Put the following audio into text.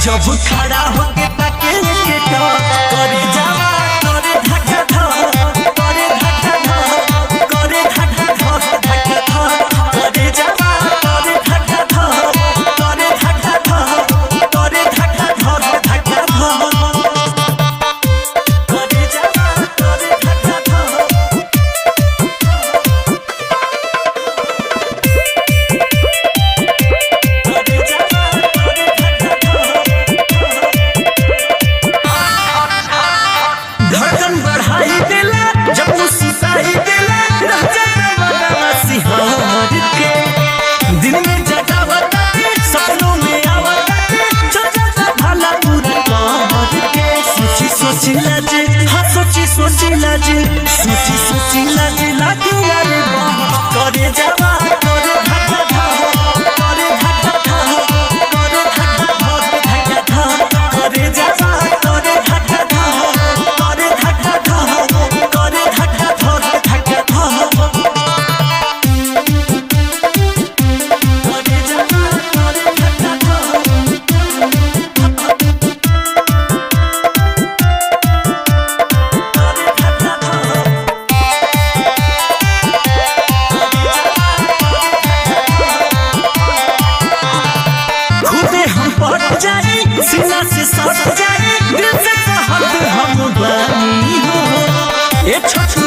जब खड़ा होके ताके के तो करे जावा करे धक्का ध करे धक्का ध करे धक्का ध धक्का ध करे जावा करे धक्का ध करे धक्का ध करे धक्का ध धक्का ध करे जावा करे धक्का ध धड़कन बढ़ाई देला जब मुस्कुराई देला रह जाए मनवा सिहार के दिन में जगावता सपनों में आवता जो जगा भला पूरा कर के सोची सोची लाज हाँ सोची सोची लाज सोची सोची लाज लागे यार करे जावा करे धक्का ध करे धक्का ध करे धक्का ध धक्का ध करे जावा करे धक्का ध करे धक्का ध करे धक्का ध धक्का ध करे जावा करे धक्का खुदे हम पट जाए सीना से सट जाए दिल से कहत हम बानी हो ए छोट